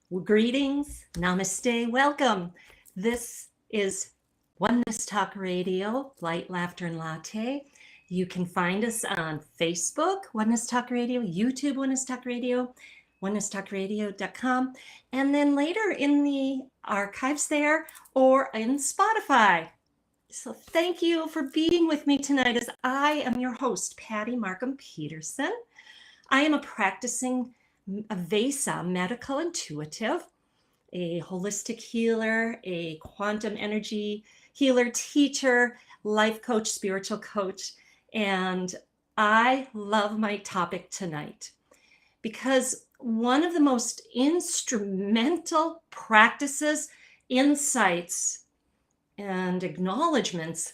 Greetings, namaste, welcome. This is Oneness Talk Radio, Light, Laughter, and Latte. You can find us on Facebook, Oneness Talk Radio, YouTube, Oneness Talk Radio, onenesstalkradio.com, and then later in the archives there or in Spotify. So thank you for being with me tonight as I am your host, Patty Peterson. I am a practicing Avesa medical intuitive, a holistic healer, a quantum energy healer, teacher, life coach, spiritual coach. And I love my topic tonight because one of the most instrumental practices, insights, and acknowledgments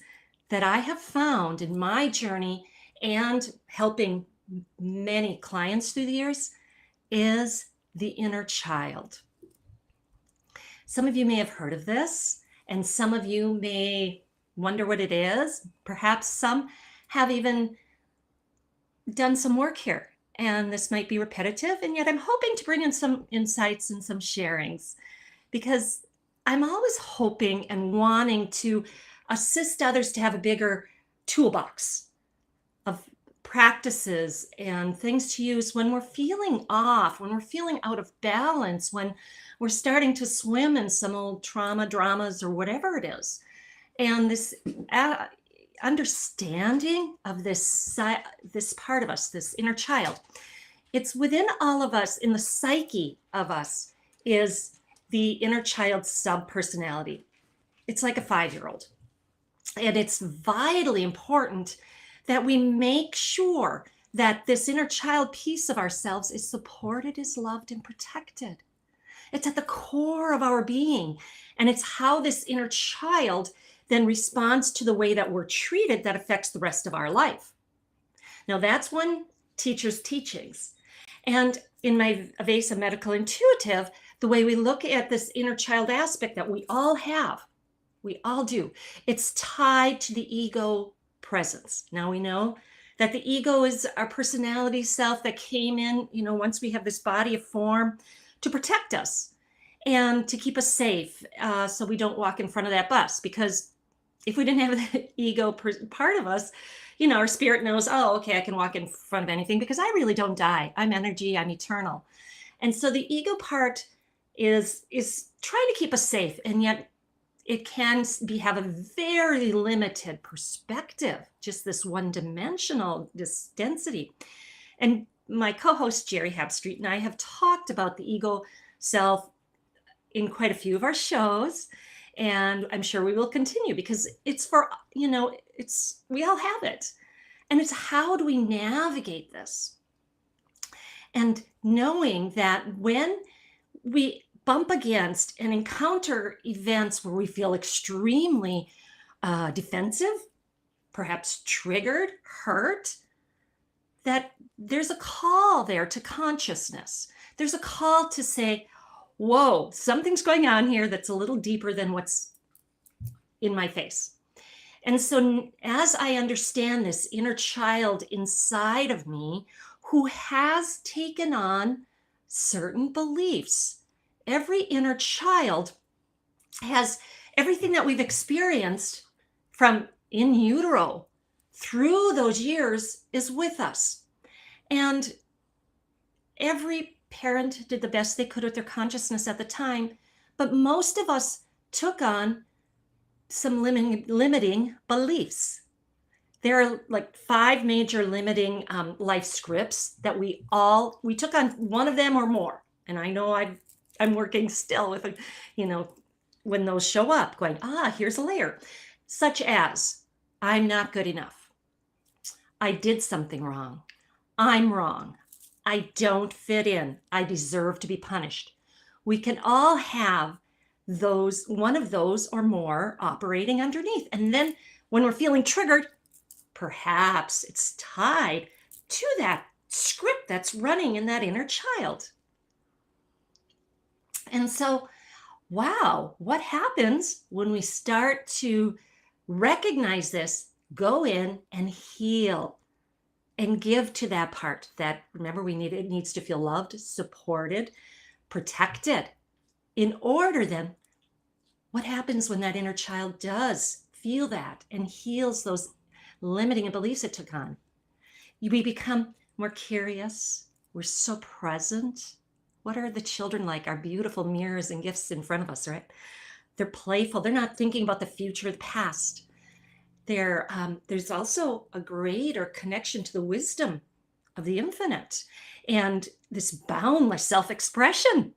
that I have found in my journey and helping many clients through the years is the inner child. Some of you may have heard of this, and some of you may wonder what it is. Perhaps some have even done some work here, and this might be repetitive, and yet I'm hoping to bring in some insights and some sharings, because I'm always hoping and wanting to assist others to have a bigger toolbox of practices and things to use when we're feeling off, when we're feeling out of balance, when we're starting to swim in some old trauma dramas or whatever it is. And this understanding of this part of us, this inner child, it's within all of us, in the psyche of us, is the inner child sub-personality. It's like a 5-year-old. And it's vitally important that we make sure that this inner child piece of ourselves is supported, is loved, and protected. It's at the core of our being. And it's how this inner child then responds to the way that we're treated that affects the rest of our life. Now, that's one teacher's teachings. And in my Avesa Medical Intuitive, the way we look at this inner child aspect that we all have, we all do, it's tied to the ego presence. Now we know that the ego is our personality self that came in, once we have this body of form to protect us and to keep us safe, so we don't walk in front of that bus. Because if we didn't have the ego part of us, our spirit knows, oh, okay, I can walk in front of anything because I really don't die. I'm energy, I'm eternal. And so the ego part is trying to keep us safe, and yet it can have a very limited perspective, just this one-dimensional, this density. And my co-host Jerry Habstreet and I have talked about the ego self in quite a few of our shows, and I'm sure we will continue because it's for, we all have it. And it's how do we navigate this? And knowing that when we bump against and encounter events where we feel extremely defensive, perhaps triggered, hurt, that there's a call there to consciousness. There's a call to say, whoa, something's going on here that's a little deeper than what's in my face. And so as I understand this inner child inside of me who has taken on certain beliefs, every inner child has everything that we've experienced from in utero through those years is with us. And every parent did the best they could with their consciousness at the time, but most of us took on some limiting beliefs. There are like 5 major limiting life scripts that we took on one of them or more. And I know I'm working still with, when those show up, going, here's a layer, such as, I'm not good enough. I did something wrong. I'm wrong. I don't fit in. I deserve to be punished. We can all have one of those or more operating underneath. And then when we're feeling triggered, perhaps it's tied to that script that's running in that inner child. And so, wow, what happens when we start to recognize this, go in and heal and give to that part that, remember, it needs to feel loved, supported, protected. in order then, what happens when that inner child does feel that and heals those limiting beliefs it took on? We become more curious. We're so present. What are the children like? Our beautiful mirrors and gifts in front of us, right? They're playful. They're not thinking about the future or the past. There's also a greater connection to the wisdom of the infinite and this boundless self-expression.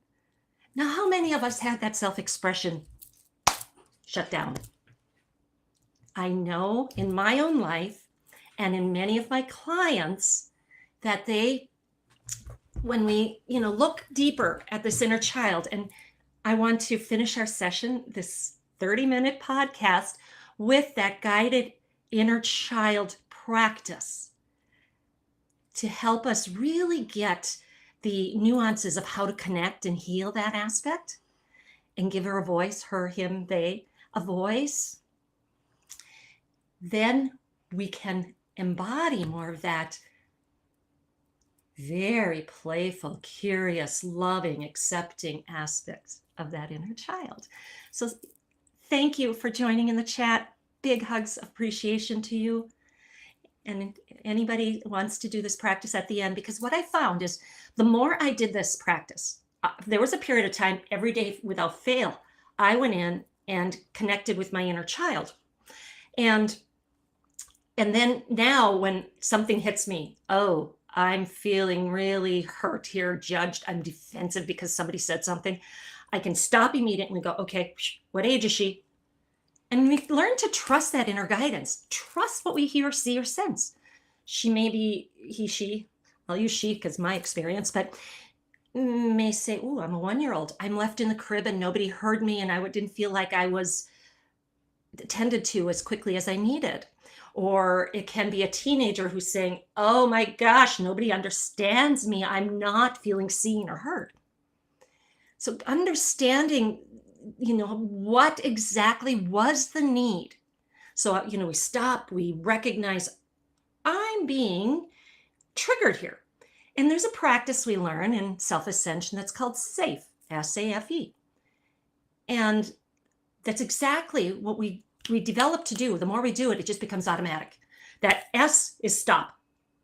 Now, how many of us had that self-expression shut down? I know in my own life and in many of my clients that when we, look deeper at this inner child, and I want to finish our session, this 30-minute podcast, with that guided inner child practice to help us really get the nuances of how to connect and heal that aspect and give her a voice, her, him, they, a voice. Then we can embody more of that very playful, curious, loving, accepting aspects of that inner child. So thank you for joining in the chat. Big hugs of appreciation to you. And anybody wants to do this practice at the end, because what I found is the more I did this practice, there was a period of time every day without fail, I went in and connected with my inner child. And then now when something hits me, oh, I'm feeling really hurt here, judged, I'm defensive because somebody said something, I can stop immediately and go, okay, what age is she? And we learn to trust that inner guidance. Trust what we hear, see, or sense. She may be, he, she, I'll use she because my experience, but may say, oh, I'm a 1-year-old. I'm left in the crib and nobody heard me and I didn't feel like I was tended to as quickly as I needed. Or it can be a teenager who's saying, oh my gosh, nobody understands me. I'm not feeling seen or heard. So understanding, what exactly was the need. So, we stop, we recognize I'm being triggered here. And there's a practice we learn in Self-Ascension that's called SAFE, S-A-F-E. And that's exactly what we develop to do. The more we do it, it just becomes automatic. That S is stop.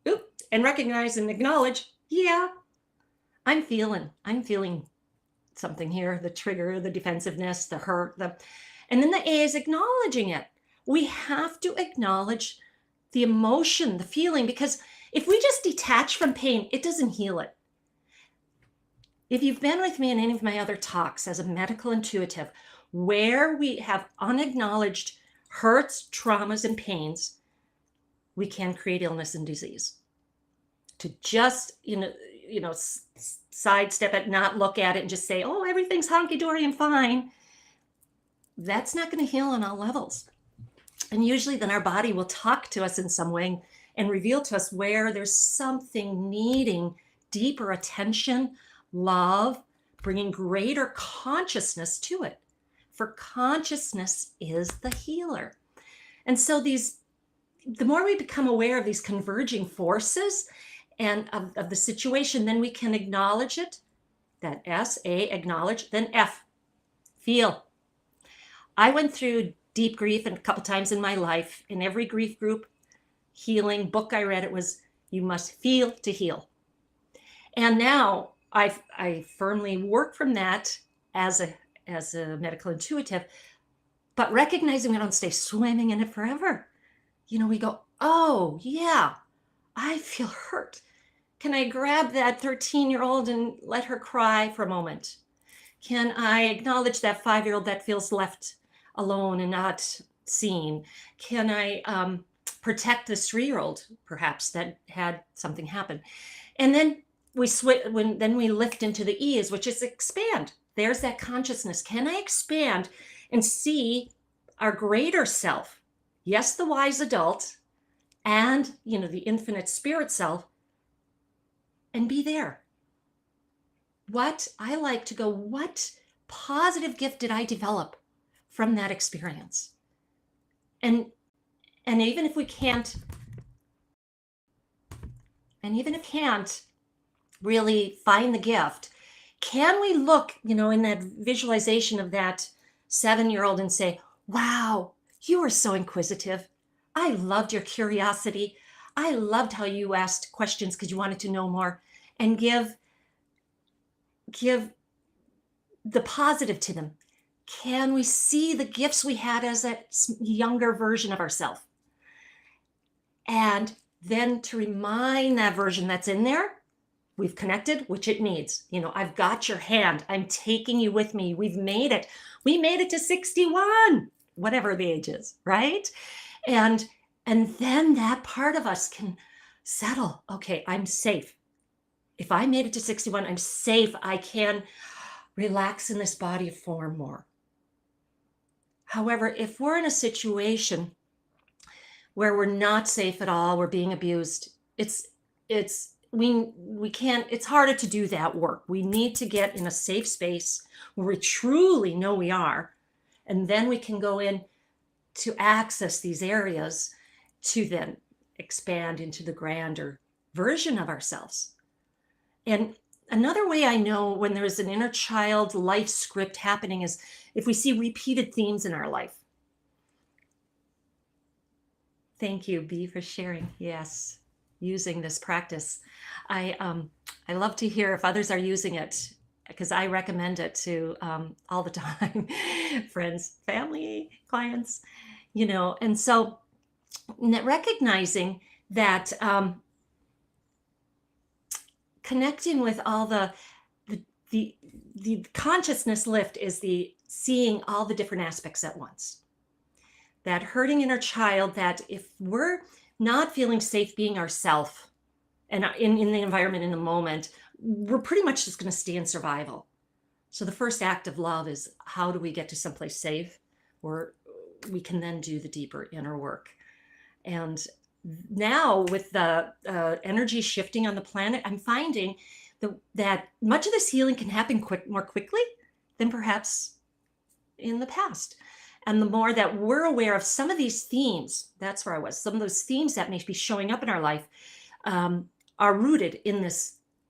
Oop, and recognize and acknowledge, yeah, I'm feeling something here, the trigger, the defensiveness, the hurt, and then the A is acknowledging it. We have to acknowledge the emotion, the feeling, because if we just detach from pain, it doesn't heal it. If you've been with me in any of my other talks as a medical intuitive, where we have unacknowledged hurts, traumas, and pains, we can create illness and disease. To just, sidestep it, not look at it, and just say, oh, everything's honky-dory and fine, that's not going to heal on all levels. And usually then our body will talk to us in some way and reveal to us where there's something needing deeper attention, love, bringing greater consciousness to it. For consciousness is the healer. And so the more we become aware of these converging forces and of the situation, then we can acknowledge it. That S, A, acknowledge, then F, feel. I went through deep grief a couple times in my life. In every grief group healing book I read, it was, you must feel to heal. And now I firmly work from that as a medical intuitive, but recognizing we don't stay swimming in it forever. We go, oh yeah, I feel hurt. Can I grab that 13-year-old and let her cry for a moment? Can I acknowledge that 5-year-old that feels left alone and not seen? Can I protect this 3-year-old perhaps that had something happen? And then we lift into the E's, which is expand. There's that consciousness. Can I expand and see our greater self? Yes, the wise adult and, the infinite spirit self, and be there. What positive gift did I develop from that experience? And even if we can't really find the gift, Can we look, in that visualization of that 7-year-old and say, wow, you were so inquisitive. I loved your curiosity. I loved how you asked questions because you wanted to know more, and give the positive to them. Can we see the gifts we had as a younger version of ourselves? And then to remind that version that's in there, we've connected, which it needs. I've got your hand. I'm taking you with me. We've made it. We made it to 61, whatever the age is, right? And then that part of us can settle. Okay, I'm safe. If I made it to 61, I'm safe. I can relax in this body of form more. However, if we're in a situation where we're not safe at all, we're being abused, we can't, it's harder to do that work. We need to get in a safe space where we truly know we are, and then we can go in to access these areas to then expand into the grander version of ourselves. And another way I know when there's an inner child life script happening is if we see repeated themes in our life. Thank you, B, for sharing. Yes, using this practice. I love to hear if others are using it, because I recommend it to all the time, friends, family, clients, and so recognizing that connecting with all the consciousness lift is the seeing all the different aspects at once. That hurting inner child, that if we're not feeling safe being ourself and in the environment in the moment, we're pretty much just going to stay in survival. So the first act of love is, how do we get to someplace safe where we can then do the deeper inner work? And now with the energy shifting on the planet, I'm finding that much of this healing can happen more quickly than perhaps in the past. And the more that we're aware of some of these themes, that's where I was, some of those themes that may be showing up in our life are rooted in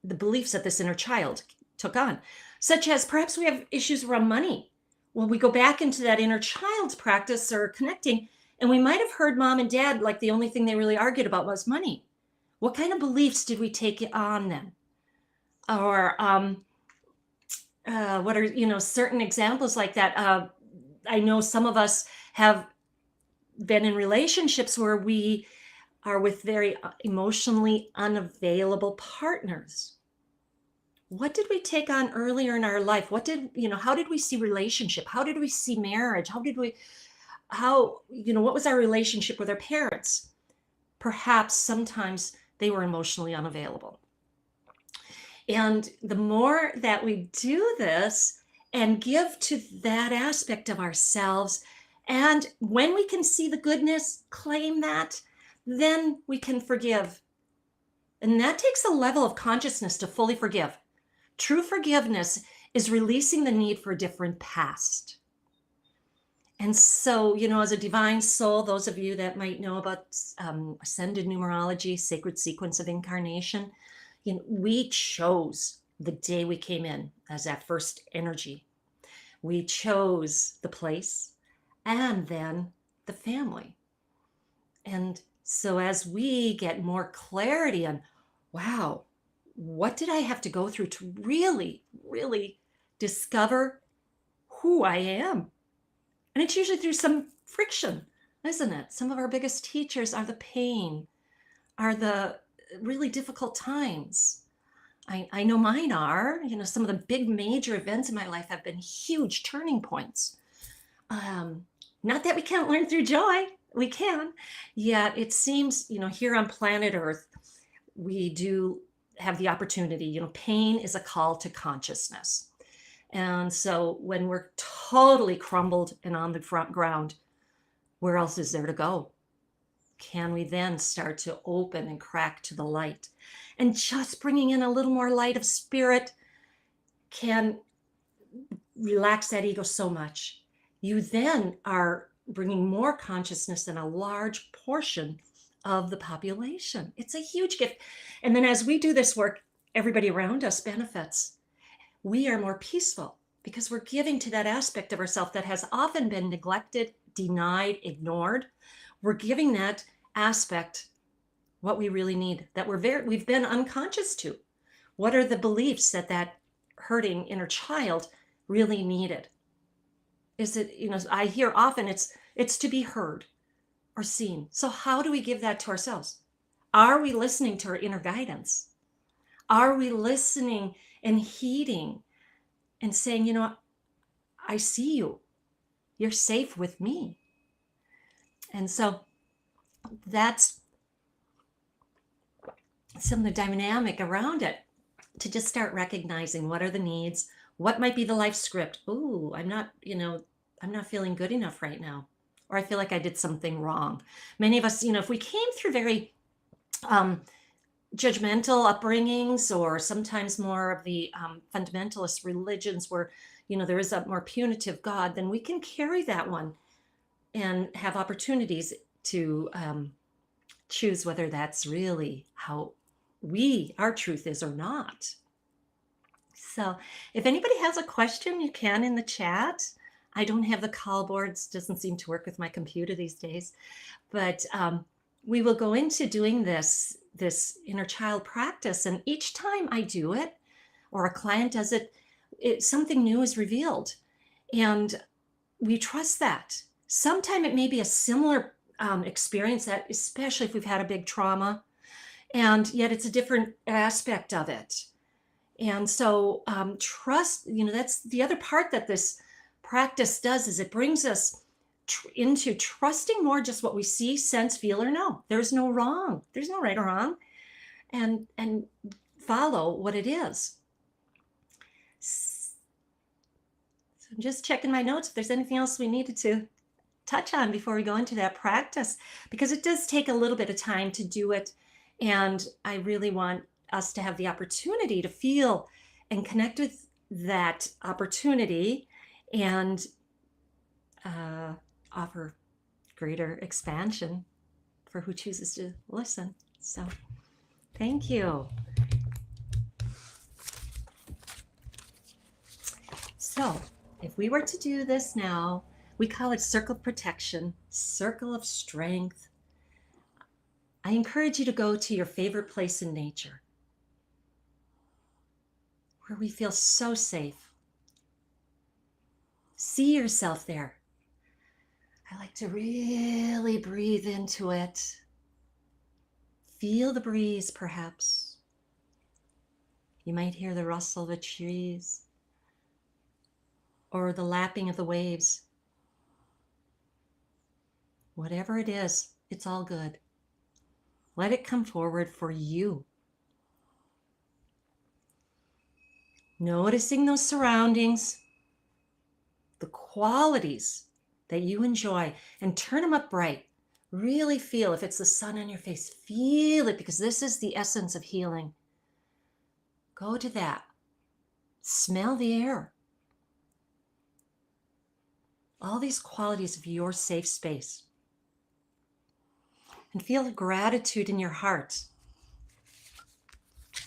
the beliefs that this inner child took on, such as perhaps we have issues around money. When we go back into that inner child's practice or connecting, and we might have heard mom and dad, like the only thing they really argued about was money. What kind of beliefs did we take on then? Or what are, certain examples like that? I know some of us have been in relationships where we are with very emotionally unavailable partners. What did we take on earlier in our life? How did we see relationship? How did we see marriage? What was our relationship with our parents? Perhaps sometimes they were emotionally unavailable. And the more that we do this and give to that aspect of ourselves, and when we can see the goodness, claim that, then we can forgive. And that takes a level of consciousness to fully forgive. True forgiveness is releasing the need for a different past. And so, as a divine soul, those of you that might know about ascended numerology, sacred sequence of incarnation, we chose the day we came in as that first energy. We chose the place and then the family. And so as we get more clarity on, wow, what did I have to go through to really, really discover who I am? And it's usually through some friction, isn't it? Some of our biggest teachers are the pain, are the really difficult times. I know mine are, some of the big major events in my life have been huge turning points. Not that we can't learn through joy, we can. Yet it seems, here on planet Earth, we do have the opportunity, pain is a call to consciousness. And so when we're totally crumbled and on the front ground, where else is there to go? Can we then start to open and crack to the light? And just bringing in a little more light of spirit can relax that ego so much. You then are bringing more consciousness than a large portion of the population. It's a huge gift. And then as we do this work, everybody around us benefits. we are more peaceful because we're giving to that aspect of ourselves that has often been neglected, denied, ignored. We're giving that aspect what we really need, that we've been unconscious to. What are the beliefs that hurting inner child really needed? Is it, I hear often it's to be heard or seen. So how do we give that to ourselves? Are we listening to our inner guidance? Are we listening and heeding and saying, I see you. You're safe with me. And so that's some of the dynamic around it, to just start recognizing what are the needs, what might be the life script. Ooh, I'm not feeling good enough right now, or I feel like I did something wrong. Many of us, if we came through very judgmental upbringings, or sometimes more of the fundamentalist religions where, there is a more punitive God, then we can carry that one and have opportunities to choose whether that's really how our truth is or not. So if anybody has a question, you can in the chat. I don't have the call boards, doesn't seem to work with my computer these days, but we will go into doing this inner child practice. And each time I do it, or a client does it, something new is revealed. And we trust that. Sometime it may be a similar experience, that especially if we've had a big trauma, and yet it's a different aspect of it. And so trust, that's the other part that this practice does, is it brings us into trusting more just what we see, sense, feel, or know. There's no wrong. There's no right or wrong. And follow what it is. So I'm just checking my notes if there's anything else we needed to touch on before we go into that practice, because it does take a little bit of time to do it. And I really want us to have the opportunity to feel and connect with that opportunity, and offer greater expansion for who chooses to listen. So thank you. So if we were to do this now, we call it circle of protection, circle of strength. I encourage you to go to your favorite place in nature, where we feel so safe. See yourself there. I like to really breathe into it. Feel the breeze, perhaps. You might hear the rustle of the trees, or the lapping of the waves. Whatever it is, it's all good. Let it come forward for you. Noticing those surroundings, the qualities that you enjoy, and turn them up bright. Really feel, if it's the sun on your face, feel it, because this is the essence of healing. Go to that. Smell the air. All these qualities of your safe space. And feel gratitude in your heart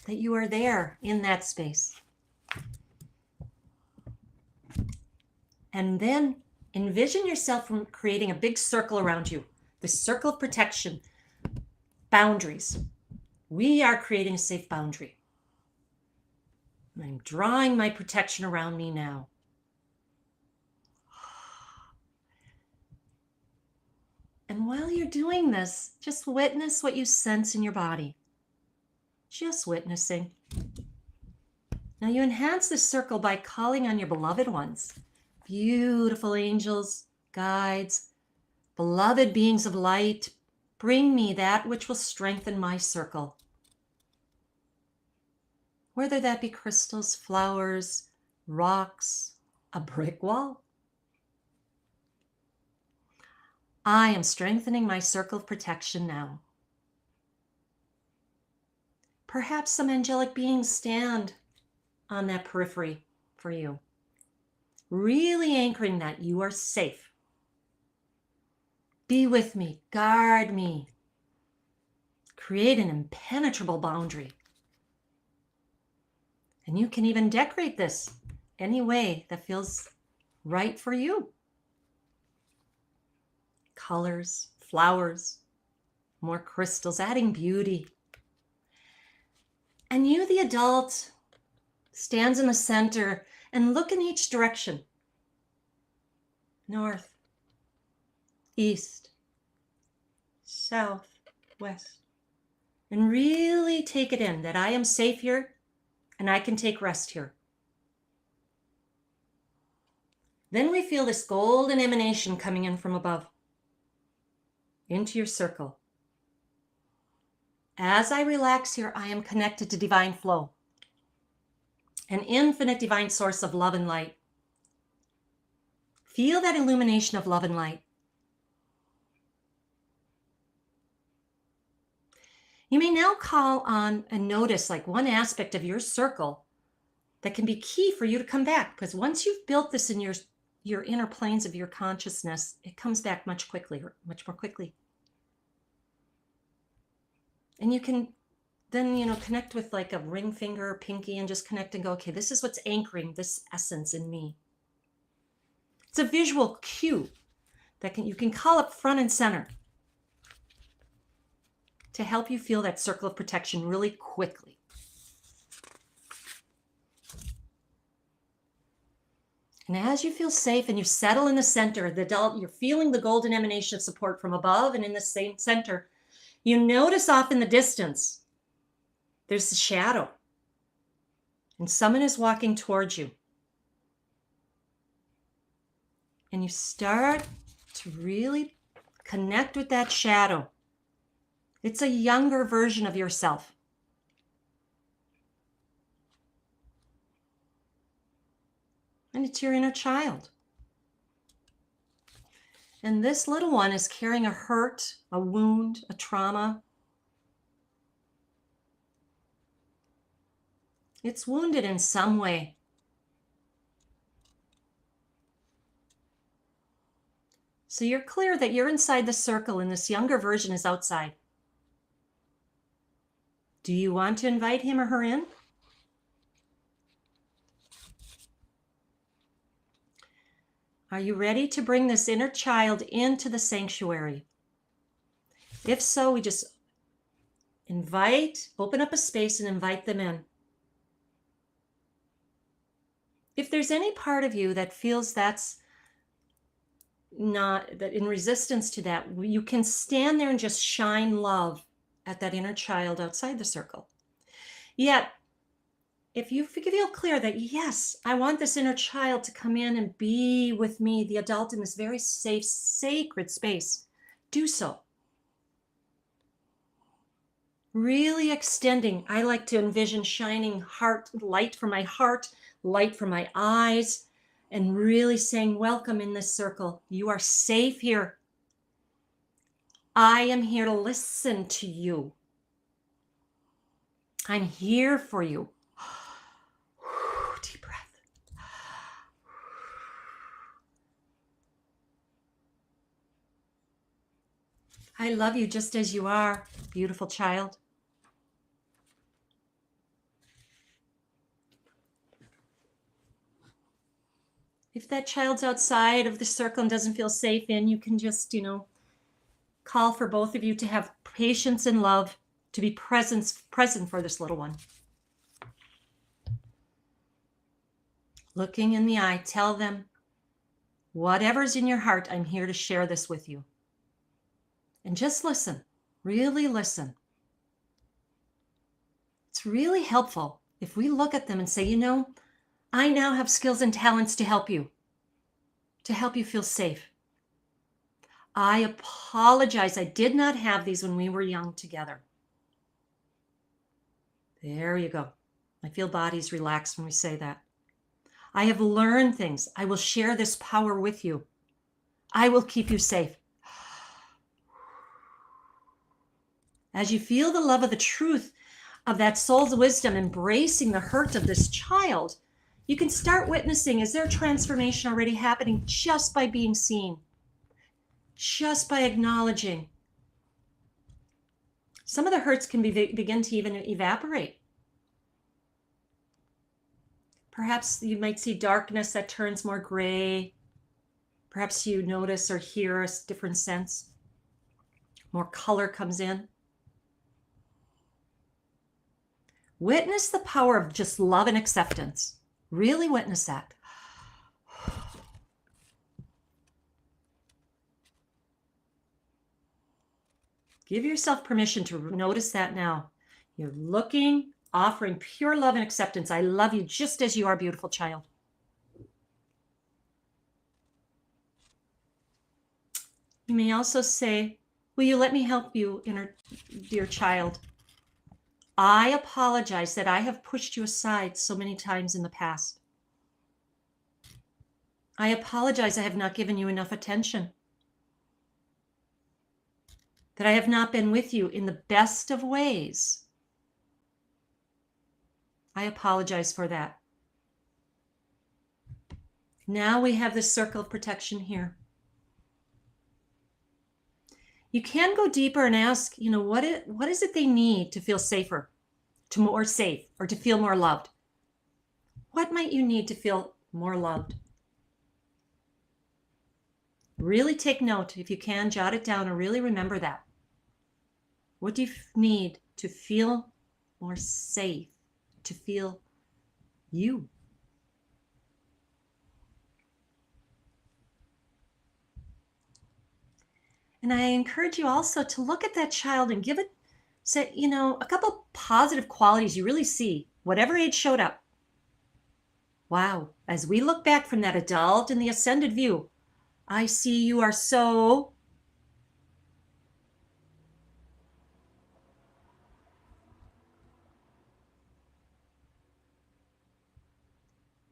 that you are there in that space. And then envision yourself creating a big circle around you, the circle of protection, boundaries. We are creating a safe boundary. I'm drawing my protection around me now. And while you're doing this, just witness what you sense in your body. Just witnessing. Now you enhance this circle by calling on your beloved ones, beautiful angels, guides, beloved beings of light. Bring me that which will strengthen my circle. Whether that be crystals, flowers, rocks, a brick wall. I am strengthening my circle of protection now. Perhaps some angelic beings stand on that periphery for you, really anchoring that you are safe. Be with me, guard me. Create an impenetrable boundary. And you can even decorate this any way that feels right for you. Colors, flowers, more crystals, adding beauty. And you, the adult, stands in the center and look in each direction. North, east, south, west. And really take it in that I am safe here and I can take rest here. Then we feel this golden emanation coming in from above into your circle. As I relax here, I am connected to divine flow, an infinite divine source of love and light. Feel that illumination of love and light. You may now call on and notice like one aspect of your circle that can be key for you to come back, because once you've built this in your inner planes of your consciousness, it comes back much more quickly. And you can then, connect with like a ring finger or pinky and just connect and go, okay, this is what's anchoring this essence in me. It's a visual cue that you can call up front and center to help you feel that circle of protection really quickly. And as you feel safe and you settle in the center, you're feeling the golden emanation of support from above, and in the same center, you notice off in the distance, there's a shadow. And someone is walking towards you. And you start to really connect with that shadow. It's a younger version of yourself. And it's your inner child. And this little one is carrying a hurt, a wound, a trauma. It's wounded in some way. So you're clear that you're inside the circle and this younger version is outside. Do you want to invite him or her in? Are you ready to bring this inner child into the sanctuary? If so, we just open up a space and invite them in. If there's any part of you that feels that in resistance to that, you can stand there and just shine love at that inner child outside the circle. Yet, if you feel clear that, yes, I want this inner child to come in and be with me, the adult, in this very safe, sacred space, do so. Really extending. I like to envision shining light from my heart, light from my eyes, and really saying, welcome in this circle. You are safe here. I am here to listen to you. I'm here for you. Deep breath. I love you just as you are, beautiful child. If that child's outside of the circle and doesn't feel safe in, you can just, call for both of you to have patience and love, to be present for this little one. Looking in the eye, tell them, whatever's in your heart, I'm here to share this with you. And just listen, really listen. It's really helpful if we look at them and say, I now have skills and talents to help you feel safe. I apologize. I did not have these when we were young together. There you go. I feel bodies relax when we say that. I have learned things. I will share this power with you. I will keep you safe. As you feel the love of the truth of that soul's wisdom embracing the hurt of this child, you can start witnessing, is there a transformation already happening just by being seen, just by acknowledging? Some of the hurts can begin to even evaporate. Perhaps you might see darkness that turns more gray. Perhaps you notice or hear a different sense. More color comes in. Witness the power of just love and acceptance. Really witness that. Give yourself permission to notice that now. You're looking, offering pure love and acceptance. I love you just as you are, beautiful child. You may also say, will you let me help you, dear child? I apologize that I have pushed you aside so many times in the past. I apologize I have not given you enough attention. That I have not been with you in the best of ways. I apologize for that. Now we have this circle of protection here. You can go deeper and ask, what is it they need to feel safer, to more safe, or to feel more loved? What might you need to feel more loved? Really take note. If you can, jot it down and really remember that. What do you need to feel more safe, to feel you? And I encourage you also to look at that child and give it, say, a couple positive qualities you really see, whatever age showed up. Wow, as we look back from that adult in the ascended view, I see you are so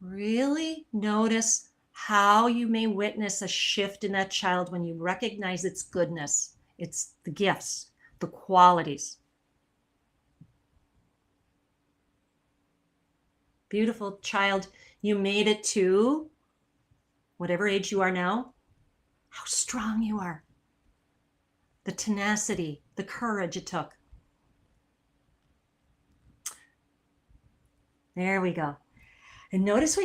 really notice how you may witness a shift in that child when you recognize its goodness, its the gifts, the qualities. Beautiful child, you made it to whatever age you are now. How strong you are. The tenacity, the courage it took. There we go. And notice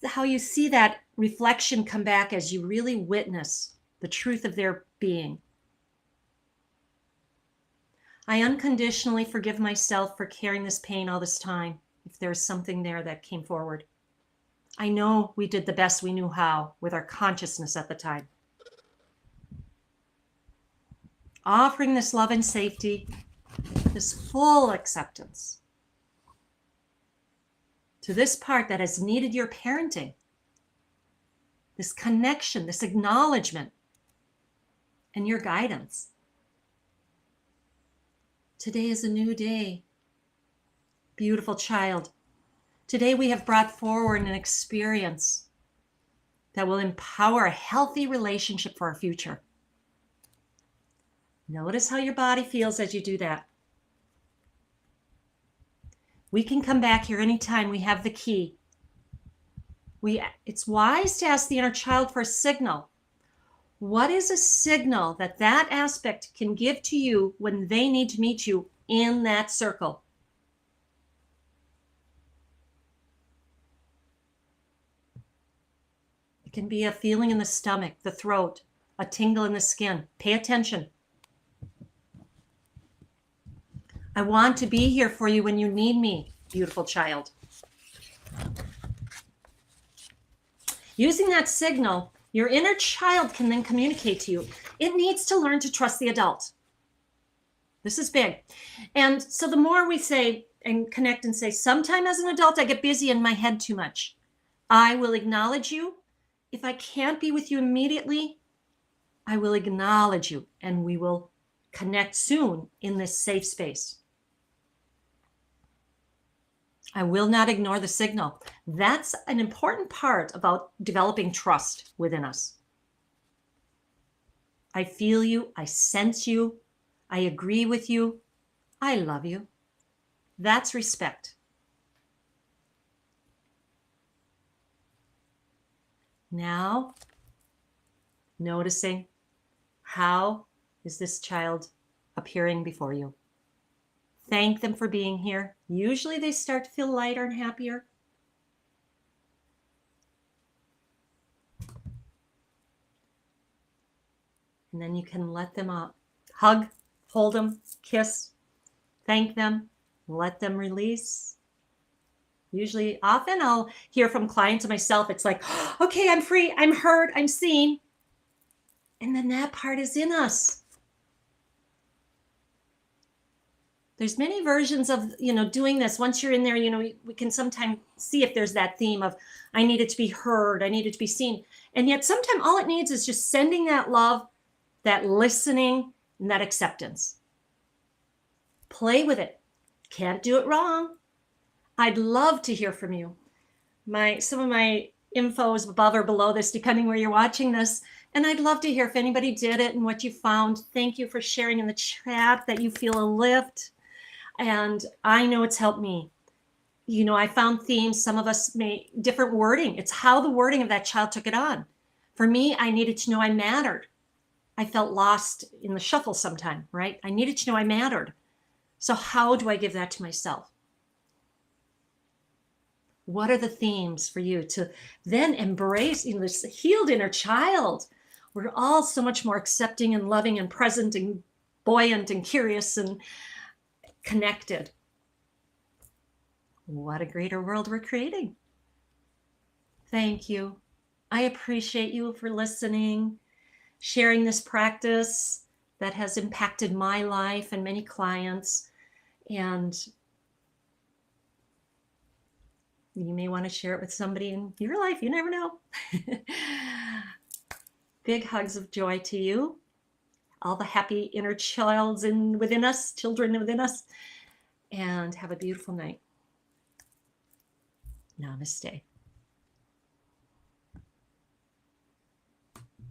how you see that reflection come back as you really witness the truth of their being. I unconditionally forgive myself for carrying this pain all this time, if there's something there that came forward. I know we did the best we knew how with our consciousness at the time. Offering this love and safety, this full acceptance to this part that has needed your parenting, this connection, this acknowledgement, and your guidance. Today is a new day. Beautiful child. Today we have brought forward an experience that will empower a healthy relationship for our future. Notice how your body feels as you do that. We can come back here anytime. We have the key. It's wise to ask the inner child for a signal. What is a signal that aspect can give to you when they need to meet you in that circle? It can be a feeling in the stomach, the throat, a tingle in the skin. Pay attention. I want to be here for you when you need me, beautiful child. Using that signal, your inner child can then communicate to you. It needs to learn to trust the adult. This is big. And so the more we say and connect and say, sometime as an adult, I get busy in my head too much. I will acknowledge you. If I can't be with you immediately, I will acknowledge you and we will connect soon in this safe space. I will not ignore the signal. That's an important part about developing trust within us. I feel you. I sense you. I agree with you. I love you. That's respect. Now, noticing how is this child appearing before you. Thank them for being here. Usually they start to feel lighter and happier. And then you can let them up. Hug, hold them, kiss, thank them, let them release. Usually, often I'll hear from clients and myself, it's like, okay, I'm free, I'm heard, I'm seen. And then that part is in us. There's many versions of, doing this. Once you're in there, we can sometimes see if there's that theme of, I needed to be heard, I needed to be seen. And yet sometimes all it needs is just sending that love, that listening, and that acceptance. Play with it. Can't do it wrong. I'd love to hear from you. Some of my info is above or below this, depending where you're watching this. And I'd love to hear if anybody did it and what you found. Thank you for sharing in the chat that you feel a lift. And I know it's helped me. I found themes. Some of us may different wording. It's how the wording of that child took it on. For me, I needed to know I mattered. I felt lost in the shuffle sometime, right? I needed to know I mattered. So how do I give that to myself? What are the themes for you to then embrace this healed inner child? We're all so much more accepting and loving and present and buoyant and curious and connected. What a greater world we're creating. Thank you. I appreciate you for listening, sharing this practice that has impacted my life and many clients. And you may want to share it with somebody in your life. You never know. Big hugs of joy to you. All the happy inner children within us, and have a beautiful night. Namaste.